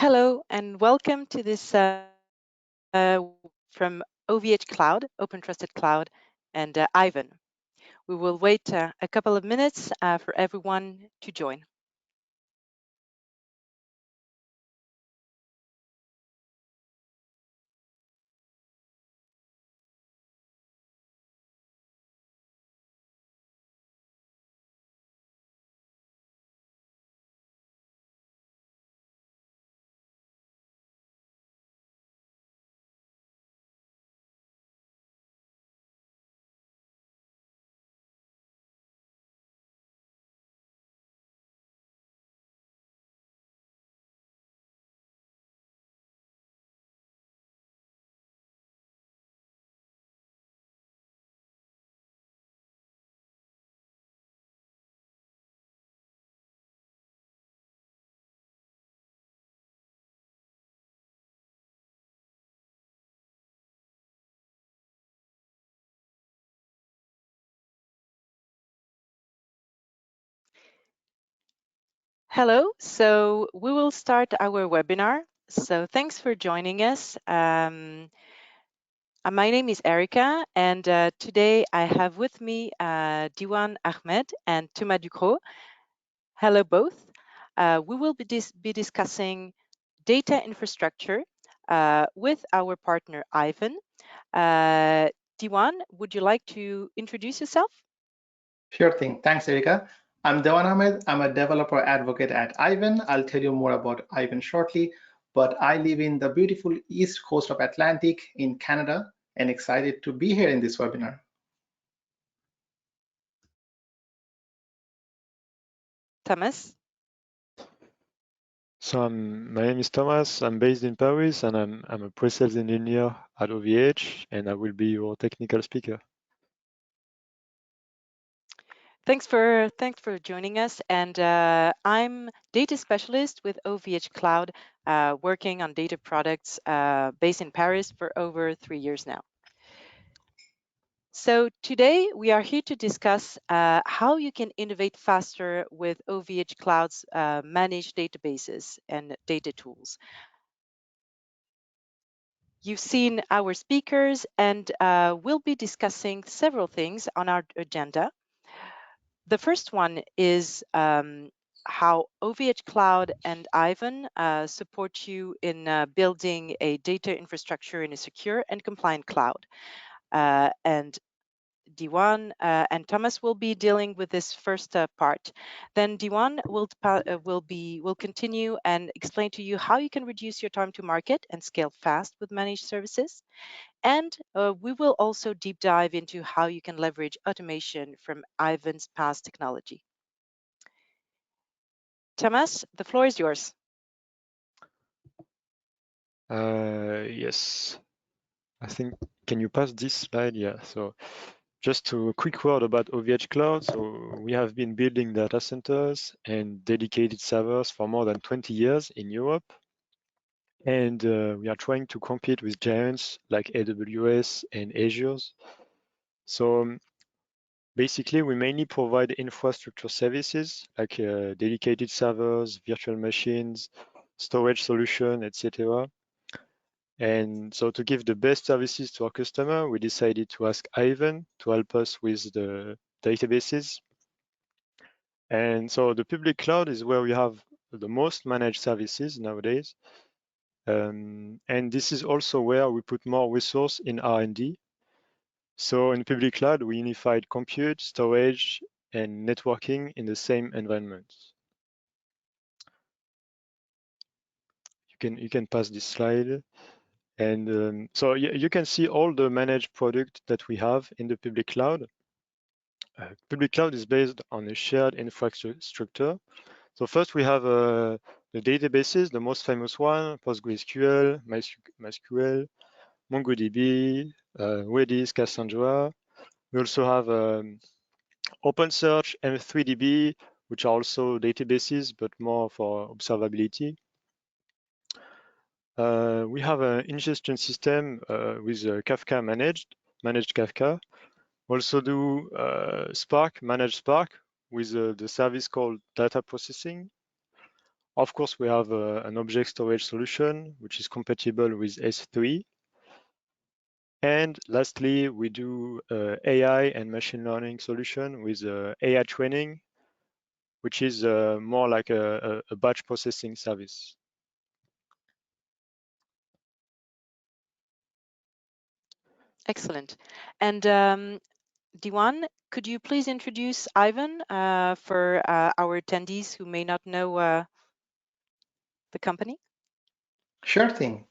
Hello and welcome to this from OVHcloud, Open Trusted Cloud, and Aiven. We will wait a couple of minutes for everyone to join. Hello, so we will start our webinar. So thanks for joining us. My name is Erica, and today I have with me Diwan Ahmed and Thomas Ducrot. Hello, both. We will be discussing data infrastructure with our partner Aiven. Diwan, would you like to introduce yourself? Sure thing. Thanks, Erika. I'm Dewan Ahmed. I'm a developer advocate at Aiven. I'll tell you more about Aiven shortly, but I live in the beautiful east coast of Atlantic in Canada and excited to be here in this webinar. Thomas? So my name is Thomas. I'm based in Paris, and I'm a pre-sales engineer at OVH, and I will be your technical speaker. Thanks for joining us. And I'm data specialist with OVHcloud, working on data products based in Paris for over 3 years now. So today we are here to discuss how you can innovate faster with OVHcloud's managed databases and data tools. You've seen our speakers, and we'll be discussing several things on our agenda. The first one is how OVHcloud and Aiven support you in building a data infrastructure in a secure and compliant cloud. And Diwan and Thomas will be dealing with this first part. Then Diwan will continue and explain to you how you can reduce your time to market and scale fast with managed services. And we will also deep dive into how you can leverage automation from Aiven's past technology. Thomas, the floor is yours. Yes, I think, can you pass this slide? Yeah, so just a quick word about OVHcloud. So we have been building data centers and dedicated servers for more than 20 years in Europe. And we are trying to compete with giants like AWS and Azure. So basically, we mainly provide infrastructure services like dedicated servers, virtual machines, storage solution, etc. And so to give the best services to our customer, we decided to ask Aiven to help us with the databases. And so the public cloud is where we have the most managed services nowadays. And this is also where we put more resource in R&D. So in public cloud, we unified compute, storage, and networking in the same environment. You can pass this slide. And so you can see all the managed product that we have in the public cloud. Public cloud is based on a shared infrastructure. So first we have the databases, the most famous one, PostgreSQL, MySQL, MongoDB, Redis, Cassandra. We also have OpenSearch, M3DB, which are also databases, but more for observability. We have an ingestion system with Kafka managed Kafka. We also do Spark, managed Spark with the service called data processing. Of course, we have an object storage solution, which is compatible with S3. And lastly, we do AI and machine learning solution with AI training, which is more like a batch processing service. Excellent. And Diwan, could you please introduce Aiven for our attendees who may not know the company? Sure thing.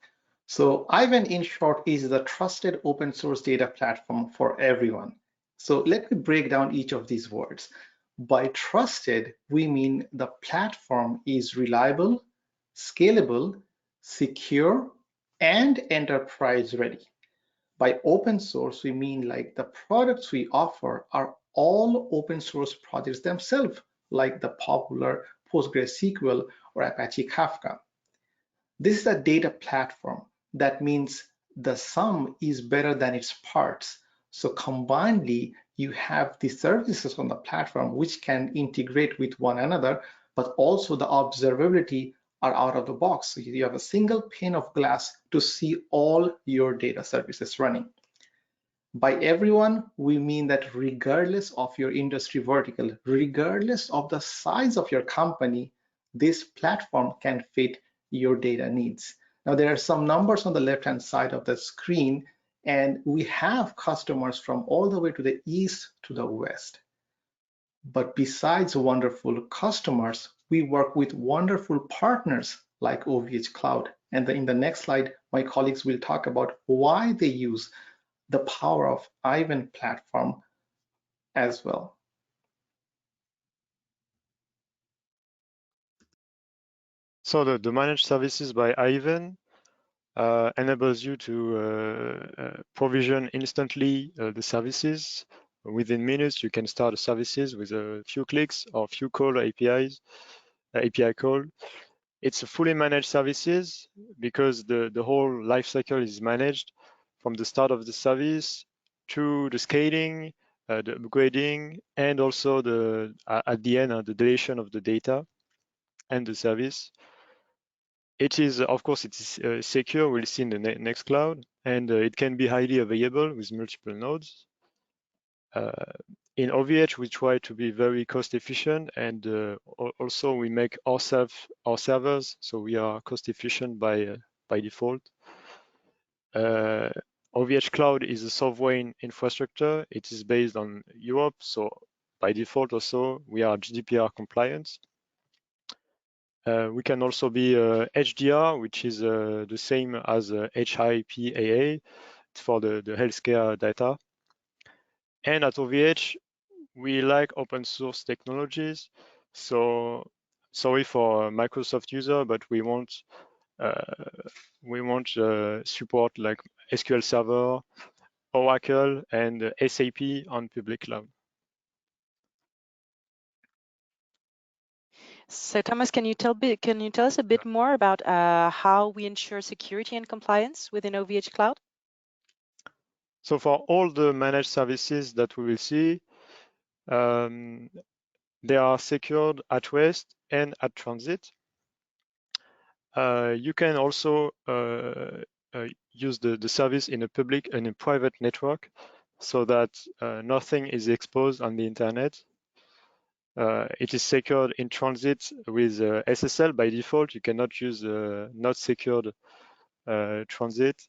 So Aiven, in short, is the trusted open source data platform for everyone. So let me break down each of these words. By trusted, we mean the platform is reliable, scalable, secure, and enterprise ready. By open source, we mean like the products we offer are all open source projects themselves, like the popular PostgreSQL or Apache Kafka. This is a data platform. That means the sum is better than its parts. So combinedly, you have the services on the platform which can integrate with one another, but also the observability are out of the box. So you have a single pane of glass to see all your data services running. By everyone, we mean that regardless of your industry vertical, regardless of the size of your company, this platform can fit your data needs. Now, there are some numbers on the left-hand side of the screen, and we have customers from all the way to the east to the west. But besides wonderful customers, we work with wonderful partners like OVHcloud. And in the next slide, my colleagues will talk about why they use the power of Aiven platform as well. So the managed services by Aiven enables you to provision instantly the services. Within minutes, you can start the services with a few clicks or few call API call. It's a fully managed services because the whole life cycle is managed from the start of the service to the scaling, the upgrading, and also at the end, the deletion of the data and the service. It is, of course, it is secure. We'll see in the next cloud, and it can be highly available with multiple nodes. In OVH, we try to be very cost efficient, and also we make our servers, so we are cost efficient by default. OVHcloud is a sovereign infrastructure. It is based on Europe, so by default also we are GDPR compliant. We can also be HDR, which is the same as HIPAA for the healthcare data. And at OVH, we like open source technologies. So sorry for Microsoft user, but we want support like SQL Server, Oracle, and SAP on public cloud. So Thomas, can you tell us a bit more about how we ensure security and compliance within OVHcloud? So for all the managed services that we will see, they are secured at rest and at transit. You can also use the service in a public and a private network so that nothing is exposed on the internet. It is secured in transit with SSL by default. You cannot use not secured transit.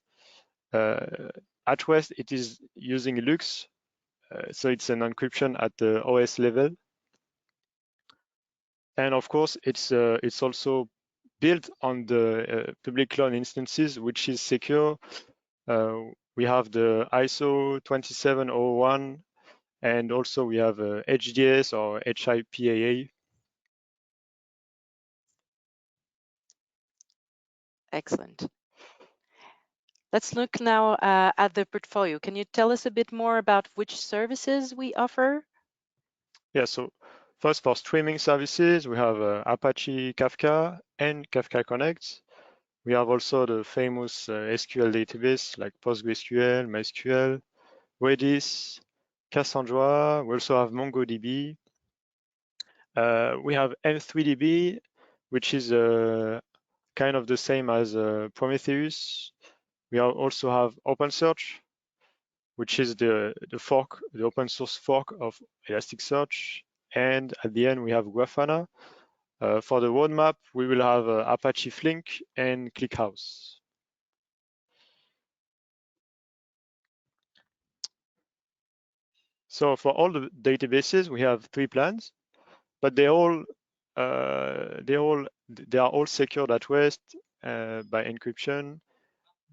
At rest, it is using LUKS, so it's an encryption at the OS level. And of course, it's also built on the public cloud instances, which is secure. We have the ISO 27001, and also we have HDS or HIPAA. Excellent. Let's look now at the portfolio. Can you tell us a bit more about which services we offer? Yeah, so first for streaming services, we have Apache Kafka and Kafka Connect. We have also the famous SQL database like PostgreSQL, MySQL, Redis, Cassandra. We also have MongoDB. We have M3DB which is kind of the same as Prometheus. We also have OpenSearch, which is the open source fork of Elasticsearch. And at the end, we have Grafana. For the roadmap, we will have Apache Flink and ClickHouse. So for all the databases, we have 3 plans, but they are all secured at rest by encryption.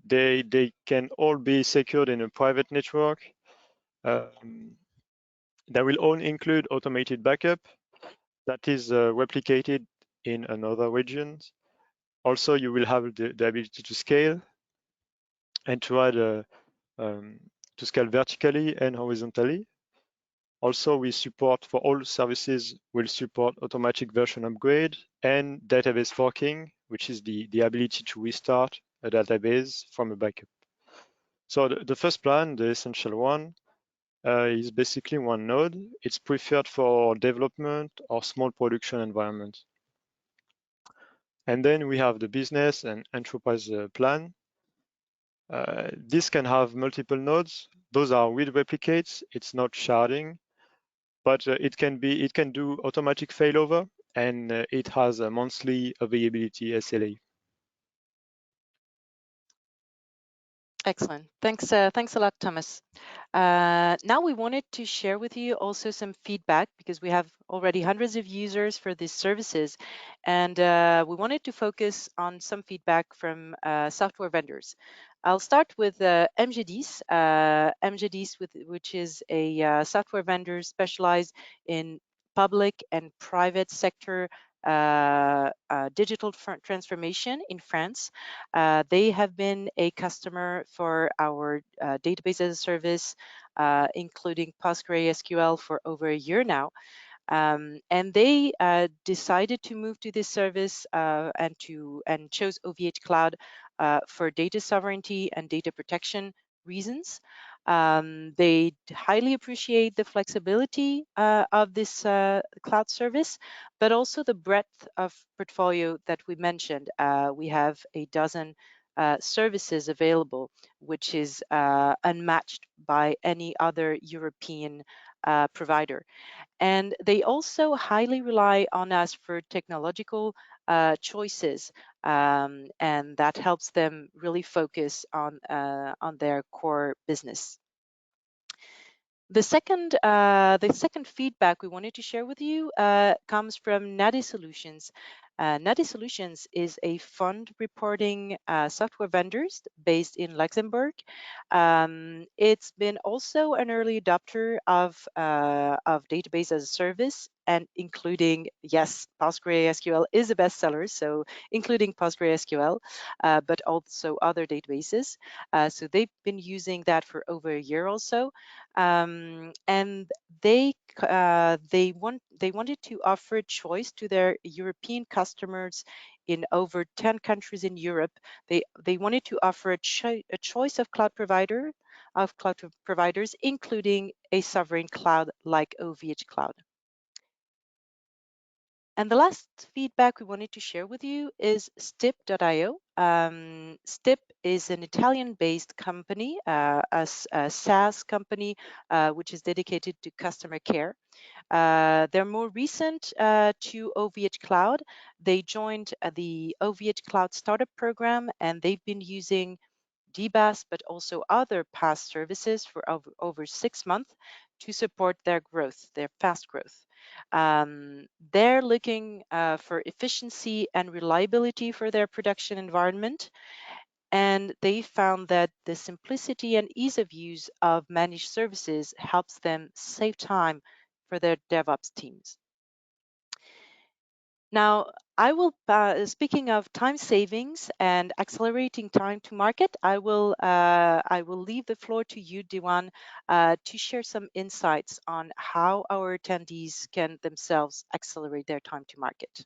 They can all be secured in a private network. They will all include automated backup that is replicated in another regions. Also, you will have the ability to scale and to add to scale vertically and horizontally. Also, we support for all services, will support automatic version upgrade and database forking, which is the ability to restart a database from a backup. So the first plan, the essential one, is basically one node. It's preferred for development or small production environments. And then we have the business and enterprise plan. This can have multiple nodes. Those are with replicates. It's not sharding, but it can do automatic failover, and it has a monthly availability SLA. Excellent. Thanks a lot, Thomas. Now we wanted to share with you also some feedback because we have already hundreds of users for these services, and we wanted to focus on some feedback from software vendors. I'll start with MGDs. MGDs, which is a software vendor specialized in public and private sector digital transformation in France. They have been a customer for our database as a service, including PostgreSQL, for over a year now. And they decided to move to this service and chose OVHcloud for data sovereignty and data protection reasons. They highly appreciate the flexibility of this cloud service, but also the breadth of portfolio that we mentioned. We have a dozen services available, which is unmatched by any other European provider. And they also highly rely on us for technological choices, and that helps them really focus on their core business. The second feedback we wanted to share with you comes from Nadi Solutions. Nadi Solutions is a fund reporting software vendor based in Luxembourg. It's been also an early adopter of database as a service, and including, yes, PostgreSQL is a bestseller, so including PostgreSQL, but also other databases. So they've been using that for over a year also. And they wanted to offer a choice to their European customers in over 10 countries in Europe. They wanted to offer a choice of cloud providers, including a sovereign cloud like OVHcloud. And the last feedback we wanted to share with you is Stip.io. Stip is an Italian-based company, a SaaS company, which is dedicated to customer care. They're more recent to OVHcloud. They joined the OVHcloud startup program, and they've been using DBaaS, but also other PaaS services for over 6 months to support their growth, their fast growth. They're looking for efficiency and reliability for their production environment. And they found that the simplicity and ease of use of managed services helps them save time for their DevOps teams. Now, I will, speaking of time savings and accelerating time to market, I will leave the floor to you, Diwan, to share some insights on how our attendees can themselves accelerate their time to market.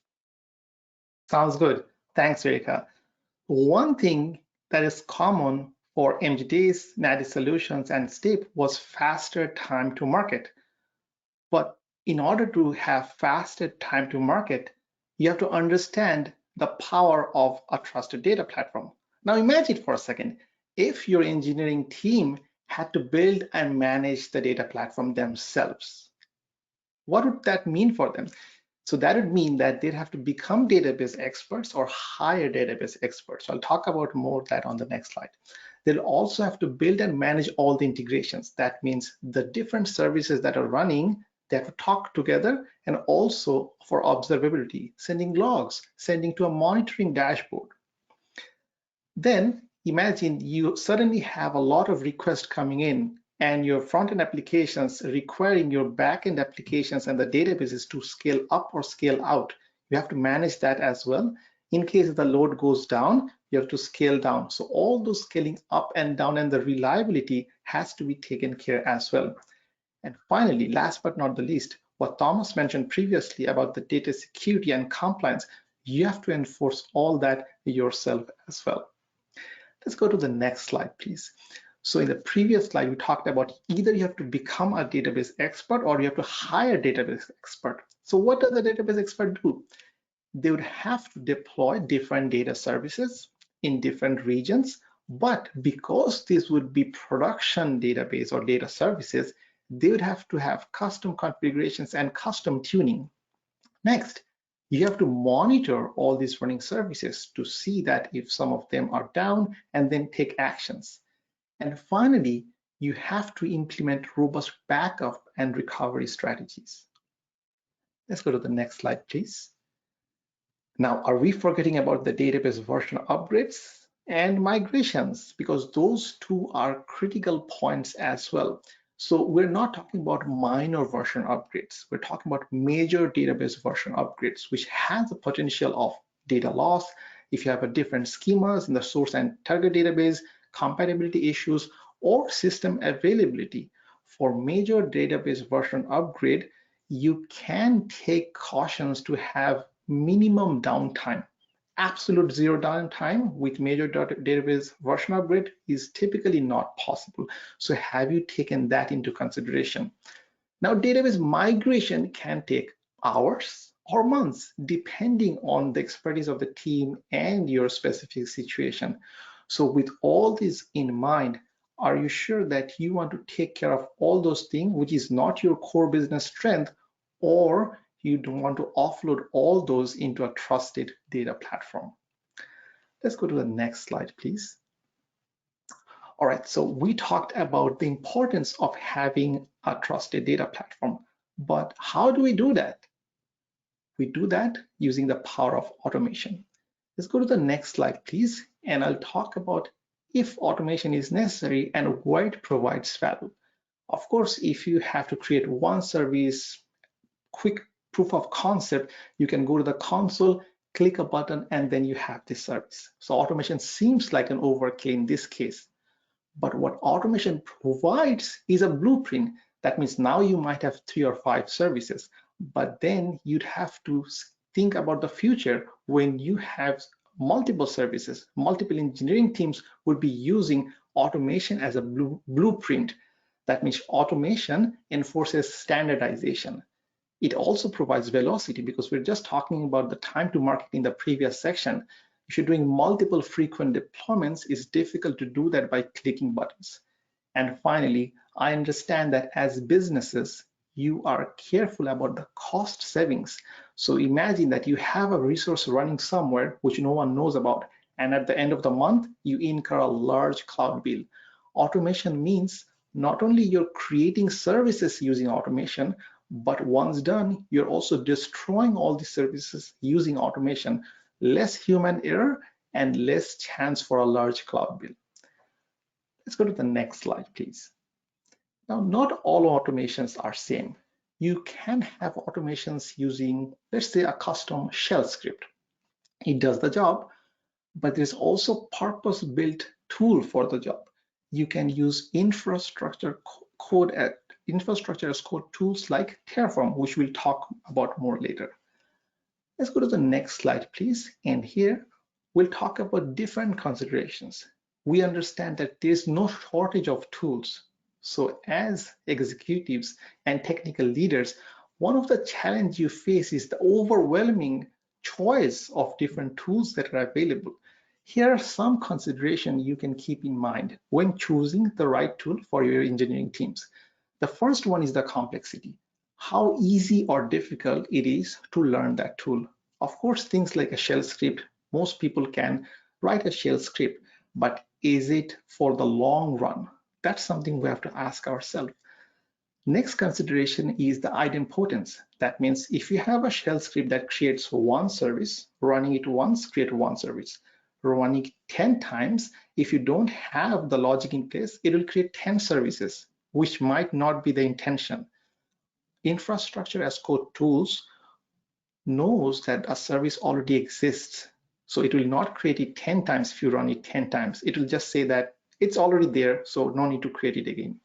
Sounds good. Thanks, Erika. One thing that is common for MGDs, Nadi Solutions, and Stip was faster time to market. But in order to have faster time to market, you have to understand the power of a trusted data platform. Now imagine for a second, if your engineering team had to build and manage the data platform themselves, what would that mean for them? So that would mean that they'd have to become database experts or hire database experts. So I'll talk about more of that on the next slide. They'll also have to build and manage all the integrations. That means the different services that are running, they have to talk together, and also for observability, sending logs, sending to a monitoring dashboard. Then imagine you suddenly have a lot of requests coming in and your front-end applications requiring your back-end applications and the databases to scale up or scale out. You have to manage that as well. In case the load goes down, you have to scale down. So all those scaling up and down and the reliability has to be taken care as well. And finally, last but not the least, what Thomas mentioned previously about the data security and compliance, you have to enforce all that yourself as well. Let's go to the next slide, please. So in the previous slide, we talked about either you have to become a database expert or you have to hire a database expert. So what does a database expert do? They would have to deploy different data services in different regions, but because this would be production database or data services, they would have to have custom configurations and custom tuning. Next, you have to monitor all these running services to see that if some of them are down and then take actions. And finally, you have to implement robust backup and recovery strategies. Let's go to the next slide, please. Now, are we forgetting about the database version upgrades and migrations? Because those two are critical points as well. So we're not talking about minor version upgrades. We're talking about major database version upgrades, which has the potential of data loss. If you have a different schemas in the source and target database, compatibility issues, or system availability. For major database version upgrade, you can take cautions to have minimum downtime. Absolute zero downtime with major database version upgrade is typically not possible. So have you taken that into consideration? Now, database migration can take hours or months, depending on the expertise of the team and your specific situation. So with all this in mind, are you sure that you want to take care of all those things, which is not your core business strength, or you don't want to offload all those into a trusted data platform? Let's go to the next slide, please. All right, so we talked about the importance of having a trusted data platform, but how do we do that? We do that using the power of automation. Let's go to the next slide, please, and I'll talk about if automation is necessary and why it provides value. Of course, if you have to create one service, quick proof of concept, you can go to the console, click a button, and then you have this service. So automation seems like an overkill in this case. But what automation provides is a blueprint. That means now you might have 3 or 5 services, but then you'd have to think about the future when you have multiple services. Multiple engineering teams would be using automation as a blueprint. That means automation enforces standardization. It also provides velocity because we're just talking about the time to market in the previous section. If you're doing multiple frequent deployments, it's difficult to do that by clicking buttons. And finally, I understand that as businesses, you are careful about the cost savings. So imagine that you have a resource running somewhere which no one knows about, and at the end of the month, you incur a large cloud bill. Automation means not only you're creating services using automation, but once done, you're also destroying all the services using automation. Less human error and less chance for a large cloud bill. Let's go to the next slide, please. Now, not all automations are same. You can have automations using, let's say, a custom shell script. It does the job, but there's also purpose-built tool for the job. You can use infrastructure as code tools like Terraform, which we'll talk about more later. Let's go to the next slide, please. And here we'll talk about different considerations. We understand that there's no shortage of tools. So as executives and technical leaders, one of the challenges you face is the overwhelming choice of different tools that are available. Here are some considerations you can keep in mind when choosing the right tool for your engineering teams. The first one is the complexity. How easy or difficult it is to learn that tool. Of course, things like a shell script, most people can write a shell script, but is it for the long run? That's something we have to ask ourselves. Next consideration is the idempotence. That means if you have a shell script that creates one service, running it once, create one service. Running it 10 times, if you don't have the logic in place, it will create 10 services, which might not be the intention. Infrastructure as code tools knows that a service already exists. So it will not create it 10 times if you run it 10 times. It will just say that it's already there, so no need to create it again.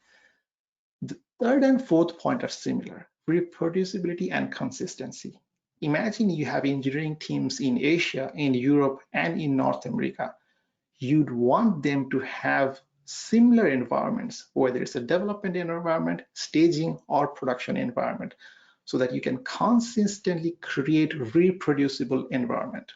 The third and fourth point are similar: reproducibility and consistency. Imagine you have engineering teams in Asia, in Europe, and in North America. You'd want them to have similar environments, whether it's a development environment, staging, or production environment, so that you can consistently create reproducible environment.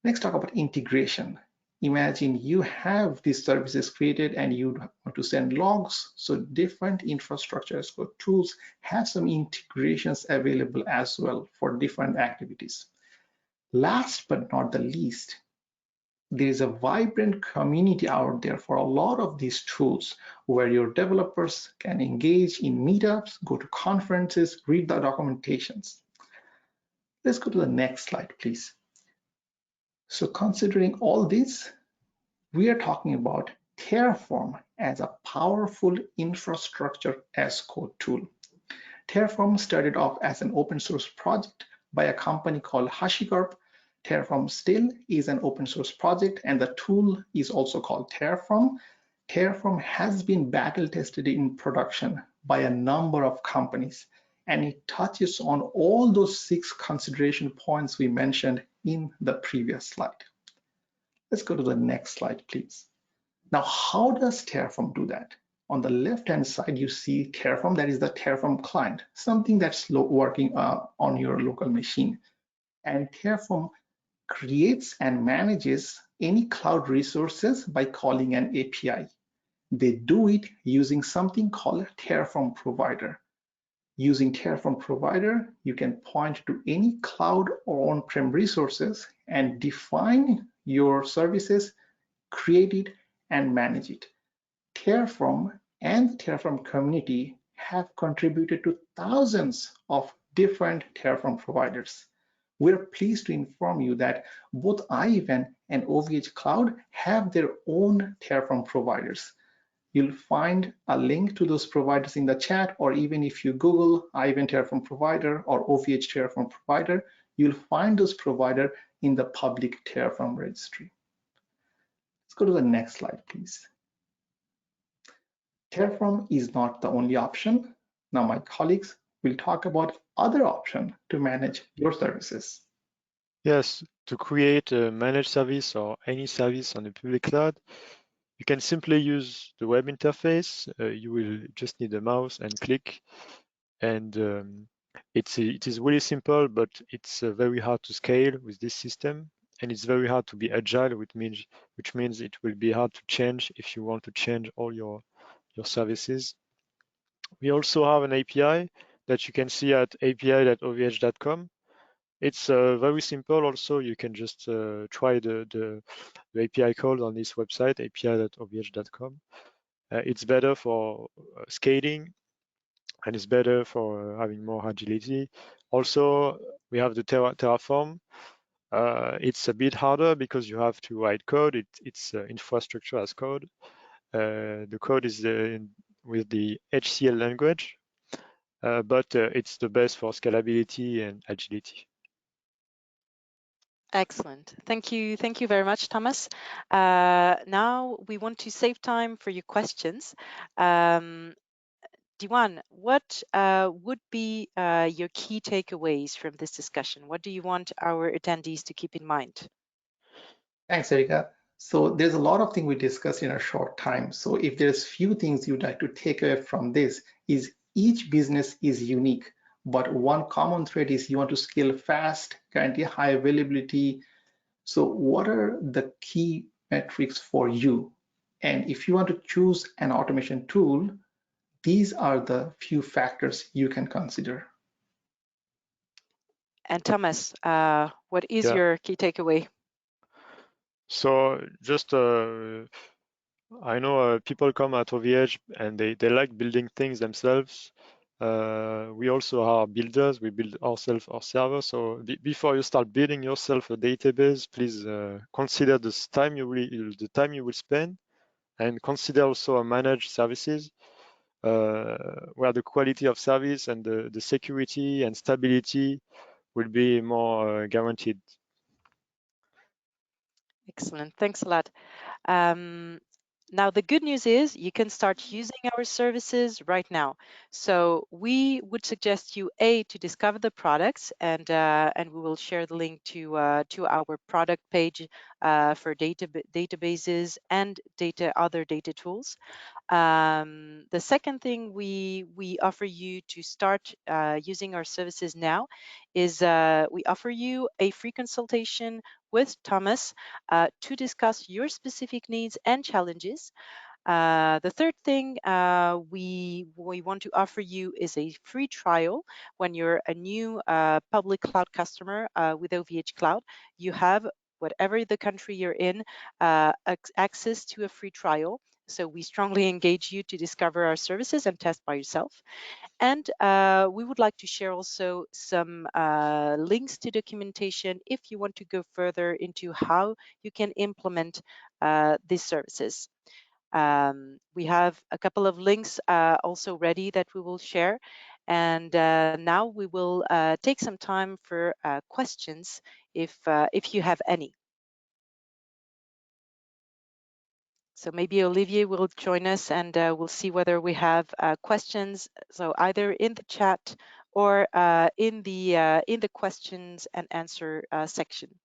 Next, talk about integration. Imagine you have these services created and you want to send logs. So different infrastructure as code tools have some integrations available as well for different activities. Last but not the least, there is a vibrant community out there for a lot of these tools where your developers can engage in meetups, go to conferences, read the documentations. Let's go to the next slide, please. So considering all this, we are talking about Terraform as a powerful infrastructure as code tool. Terraform started off as an open source project by a company called HashiCorp. Terraform still is an open source project, and the tool is also called Terraform. Terraform has been battle tested in production by a number of companies, and it touches on all those 6 consideration points we mentioned in the previous slide. Let's go to the next slide, please. Now, how does Terraform do that? On the left-hand side, you see Terraform, that is the Terraform client, something that's working on your local machine. And Terraform creates and manages any cloud resources by calling an API. They do it using something called Terraform Provider. Using Terraform Provider, you can point to any cloud or on-prem resources and define your services, create it, and manage it. Terraform and the Terraform community have contributed to thousands of different Terraform providers. We're pleased to inform you that both Aiven and OVHcloud have their own Terraform providers. You'll find a link to those providers in the chat, or even if you Google Aiven Terraform provider or OVH Terraform provider, you'll find those providers in the public Terraform registry. Let's go to the next slide, please. Terraform is not the only option. Now my colleagues will talk about other options to manage your services. Yes, to create a managed service or any service on the public cloud, you can simply use the web interface. You will just need a mouse and click. And it is really simple, but it's very hard to scale with this system. And it's very hard to be agile, which means it will be hard to change if you want to change all your services. We also have an API that you can see at api.ovh.com. It's very simple. Also, you can just try the API code on this website, api.ovh.com. It's better for scaling, and it's better for having more agility. Also, we have the Terraform. It's a bit harder because you have to write code. It's infrastructure as code. The code is with the HCL language, but it's the best for scalability and agility. Excellent. Thank you. Thank you very much, Thomas. Now we want to save time for your questions. Diwan, what would be your key takeaways from this discussion? What do you want our attendees to keep in mind? Thanks, Erika. So there's a lot of things we discussed in a short time. So if there's few things you'd like to take away from this, is each business is unique. but one common thread is you want to scale fast, guarantee high availability. So what are the key metrics for you? And if you want to choose an automation tool, these are the few factors you can consider. And Thomas, what is Yeah. your key takeaway? So just I know people come at OVH and they like building things themselves. We also are builders. We build ourselves our server. So before you start building yourself a database, please consider the time you will spend, and consider also a managed services where the quality of service and the security and stability will be more guaranteed. Excellent. Thanks a lot. Now, the good news is you can start using our services right now. So we would suggest you, to discover the products, and we will share the link to our product page for databases and other data tools. The second thing we offer you to start using our services now is we offer you a free consultation with Thomas to discuss your specific needs and challenges. The third thing we want to offer you is a free trial. When you're a new public cloud customer with OVHcloud, you have, whatever the country you're in, access to a free trial. So we strongly engage you to discover our services and test by yourself. And we would like to share also some links to documentation if you want to go further into how you can implement these services. We have a couple of links also ready that we will share. And now we will take some time for questions if you have any. So maybe Olivier will join us, and we'll see whether we have questions. So either in the chat or in the questions and answer section.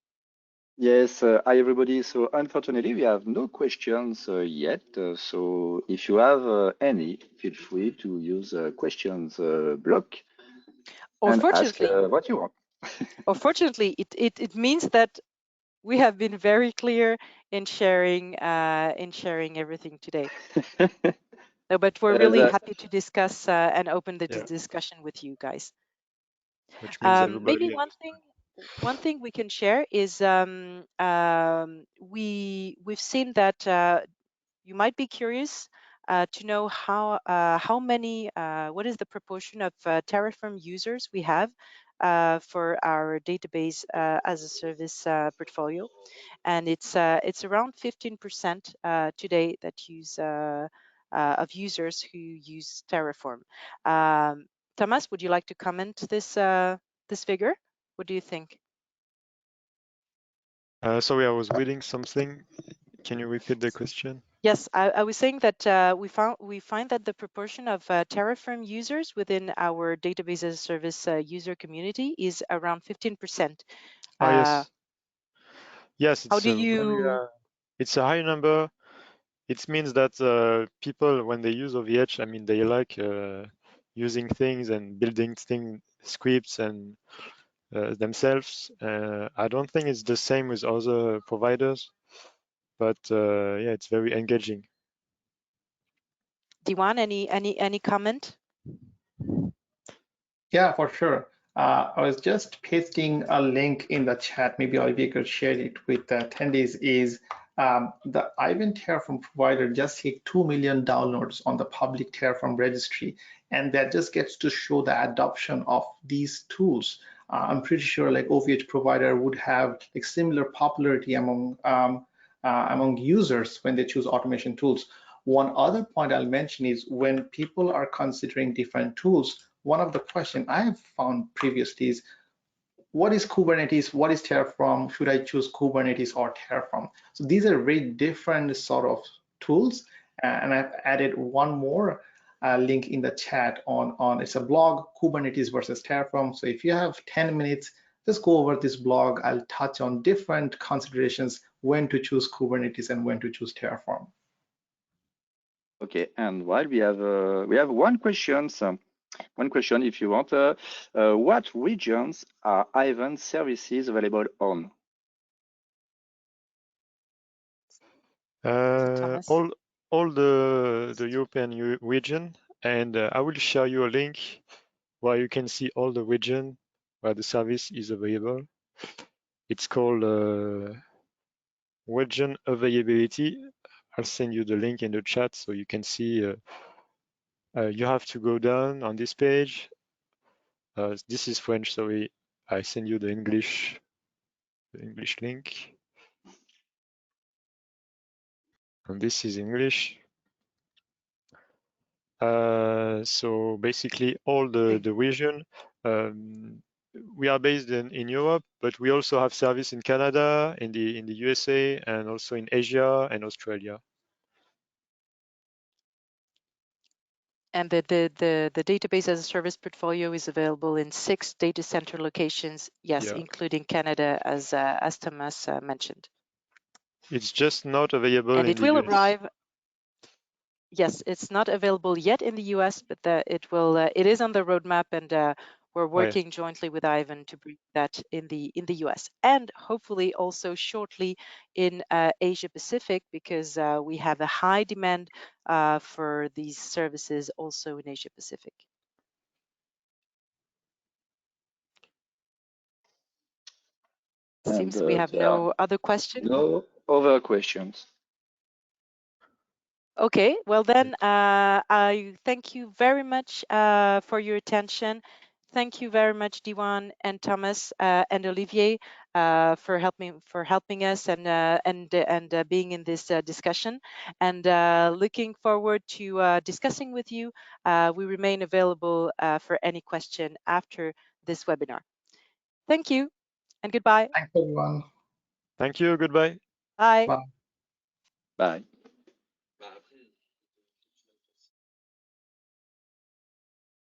Yes, hi everybody. So unfortunately, we have no questions yet. So if you have any, feel free to use questions block and ask what you want. Or fortunately, it means that we have been very clear in sharing everything today. No, but we're really happy to discuss and open the discussion with you guys. Which means everybody. Maybe one thing we can share is we've seen that you might be curious to know how many what is the proportion of Terraform users we have for our database as a service portfolio, and it's around 15% today that use of users who use Terraform. Thomas, would you like to comment this figure? What do you think? Sorry, I was reading something. Can you repeat the question? Yes, I was saying that we find that the proportion of Terraform users within our database as a service user community is around 15%. Yes. Yes, How do you? It's a high number. It means that people, when they use OVH, I mean, they like using things and building scripts and themselves. I don't think it's the same with other providers, but yeah, it's very engaging. Diwan, any comment? Yeah, for sure. I was just pasting a link in the chat. Maybe Olivier could share it with the attendees. Is the Aiven Terraform provider just hit 2 million downloads on the public Terraform registry, and that just gets to show the adoption of these tools. I'm pretty sure like OVH provider would have like similar popularity among users when they choose automation tools. One other point I'll mention is when people are considering different tools, one of the questions I have found previously is, what is Kubernetes? What is Terraform? Should I choose Kubernetes or Terraform? So these are very different sort of tools. And I've added one more link in the chat on it's a blog, Kubernetes versus Terraform. So if you have 10 minutes, just go over this blog. I'll touch on different considerations when to choose Kubernetes and when to choose Terraform. Okay, and while we have one question, one question if you want. What regions are Aiven services available on? Thomas? All the European region, and I will share you a link where you can see all the region where the service is available. It's called region availability. I'll send you the link in the chat so you can see. You have to go down on this page. This is French, so I send you the English link. And this is English. So basically all the region, we are based in Europe, but we also have service in Canada, in the USA, and also in Asia and Australia. And the database as a service portfolio is available in 6 data center locations, yes, Yeah. including Canada, as Thomas mentioned. It's just not available And in it the will US. arrive. Yes, it's not available yet in the US, but it will. It is on the roadmap, and we're working jointly with Aiven to bring that in the US, and hopefully also shortly in Asia Pacific, because we have a high demand for these services also in Asia Pacific. Seems we have no other questions. No other questions. Okay, well then, I thank you very much for your attention. Thank you very much, Diwan and Thomas and Olivier for helping us and being in this discussion. And looking forward to discussing with you. We remain available for any question after this webinar. Thank you and goodbye. Thanks, everyone. Thank you. Goodbye. Bye. Bye. Bye.